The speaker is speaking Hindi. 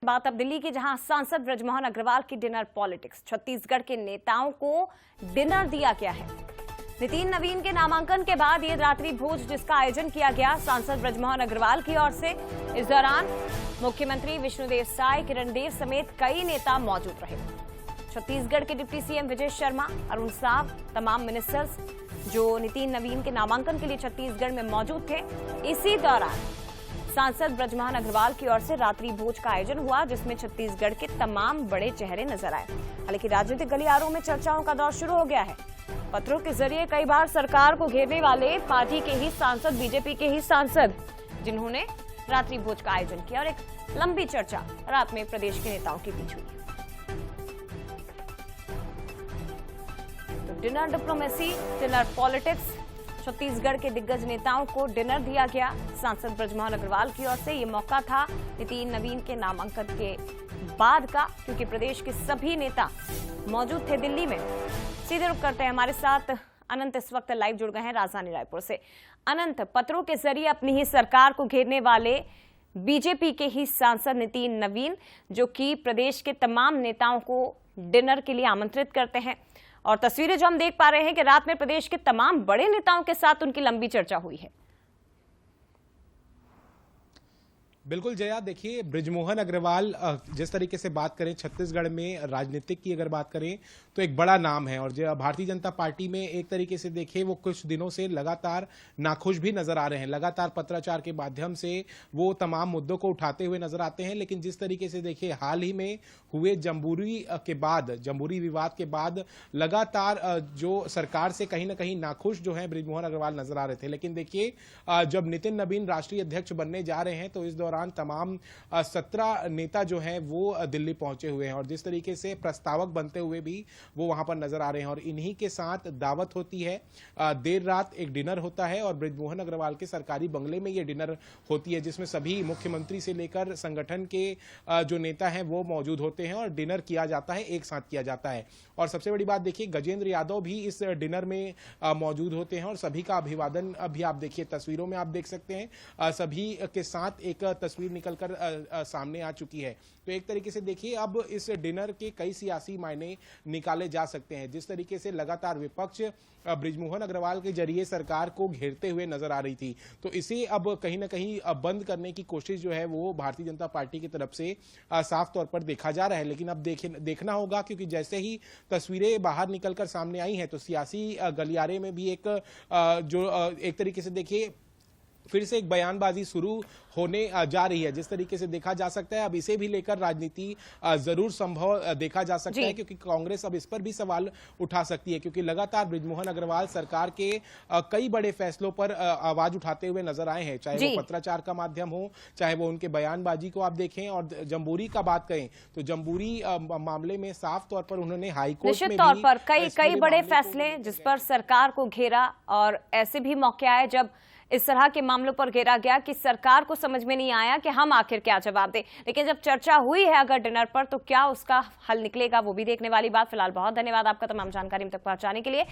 बात अब दिल्ली की, जहां सांसद बृजमोहन अग्रवाल की डिनर पॉलिटिक्स। छत्तीसगढ़ के नेताओं को डिनर दिया गया है। नितिन नवीन के नामांकन के बाद ये रात्रि भोज जिसका आयोजन किया गया सांसद बृजमोहन अग्रवाल की ओर से। इस दौरान मुख्यमंत्री विष्णुदेव साय, किरण देव समेत कई नेता मौजूद रहे। छत्तीसगढ़ के डिप्टी सीएम विजय शर्मा, अरुण साव, तमाम मिनिस्टर्स जो नितिन नवीन के नामांकन के लिए छत्तीसगढ़ में मौजूद थे। इसी दौरान सांसद बृजमोहन अग्रवाल की ओर से रात्रि भोज का आयोजन हुआ, जिसमें छत्तीसगढ़ के तमाम बड़े चेहरे नजर आए। हालांकि राजनीतिक गलियारों में चर्चाओं का दौर शुरू हो गया है। पत्रों के जरिए कई बार सरकार को घेरने वाले पार्टी के ही सांसद, बीजेपी के ही सांसद, जिन्होंने रात्रि भोज का आयोजन किया, और एक लंबी चर्चा रात में प्रदेश के नेताओं के बीच हुई। तो dinner diplomacy, dinner politics, Chhattisgarh के दिग्गज नेताओं को डिनर दिया गया सांसद बृजमोहन अग्रवाल की ओर से। ये मौका था नितिन नवीन के नामांकन के बाद का, क्योंकि प्रदेश के सभी नेता मौजूद थे दिल्ली में। सीधे रुक करते हैं, हमारे साथ अनंत इस वक्त लाइव जुड़ गए हैं राजधानी रायपुर से। अनंत, पत्रों के जरिए अपनी ही सरकार को घेरने वाले बीजेपी के ही सांसद नितिन नवीन, जो कि प्रदेश के तमाम नेताओं को डिनर के लिए आमंत्रित करते हैं, और तस्वीरें जो हम देख पा रहे हैं कि रात में प्रदेश के तमाम बड़े नेताओं के साथ उनकी लंबी चर्चा हुई है। बिल्कुल जया, देखिए बृजमोहन अग्रवाल जिस तरीके से बात करें, छत्तीसगढ़ में राजनीतिक की अगर बात करें तो एक बड़ा नाम है, और भारतीय जनता पार्टी में एक तरीके से देखिए वो कुछ दिनों से लगातार नाखुश भी नजर आ रहे हैं। लगातार पत्राचार के माध्यम से वो तमाम मुद्दों को उठाते हुए नजर आते हैं। लेकिन जिस तरीके से देखिए हाल ही में हुए जम्बूरी विवाद के बाद लगातार जो सरकार से कहीं ना कहीं नाखुश जो है बृजमोहन अग्रवाल नजर आ रहे थे। लेकिन देखिए जब नितिन नवीन राष्ट्रीय अध्यक्ष बनने जा रहे हैं तो इस दौरान तमाम 17 नेता जो हैं वो दिल्ली पहुंचे हुए हैं, और जिस तरीके से प्रस्तावक बनते हुए भी वो वहां पर नजर आ रहे हैं। और इन्हीं के साथ दावत होती है, देर रात एक डिनर होता है, और बृजमोहन अग्रवाल के सरकारी बंगले में ये डिनर होती है, जिसमें सभी मुख्यमंत्री से लेकर संगठन के जो नेता हैं वो मौजूद होते हैं, और डिनर किया जाता है, एक साथ किया जाता है। और सबसे बड़ी बात देखिए, गजेंद्र यादव भी इस डिनर में मौजूद होते हैं, और सभी का अभिवादन अभी आप देखिए तस्वीरों में आप देख सकते हैं। सभी के साथ एक तस्वीर निकलकर सामने आ चुकी है। तो एक तरीके से देखिए अब इस डिनर के कई सियासी मायने निकाले जा सकते हैं। जिस तरीके से लगातार विपक्ष बृजमोहन अग्रवाल के जरिए सरकार को घेरते हुए नजर आ रही थी, तो इसे अब कहीं ना कहीं बंद करने की कोशिश जो है वो भारतीय जनता पार्टी की तरफ से साफ तौर पर देखा जा रहा है। लेकिन अब देखना होगा, क्योंकि जैसे ही तस्वीरें बाहर निकलकर सामने आई हैं तो सियासी गलियारे में भी एक तरीके से देखिए फिर से एक बयानबाजी शुरू होने जा रही है। जिस तरीके से देखा जा सकता है अब इसे भी लेकर राजनीति जरूर संभव देखा जा सकता है, क्योंकि कांग्रेस अब इस पर भी सवाल उठा सकती है, क्योंकि लगातार बृजमोहन अग्रवाल सरकार के कई बड़े फैसलों पर आवाज उठाते हुए नजर आए हैं, चाहे वो पत्राचार का माध्यम हो, चाहे वो उनके बयानबाजी को आप देखें। और जम्बूरी का बात करें तो जम्बूरी मामले में साफ तौर पर उन्होंने हाईकोर्ट में तौर पर कई बड़े फैसले जिस पर सरकार को घेरा, और ऐसे भी मौके आए जब इस तरह के मामलों पर घेरा गया कि सरकार को समझ में नहीं आया कि हम आखिर क्या जवाब दें। लेकिन जब चर्चा हुई है अगर डिनर पर, तो क्या उसका हल निकलेगा वो भी देखने वाली बात। फिलहाल बहुत धन्यवाद आपका तमाम जानकारी हम तक पहुंचाने के लिए।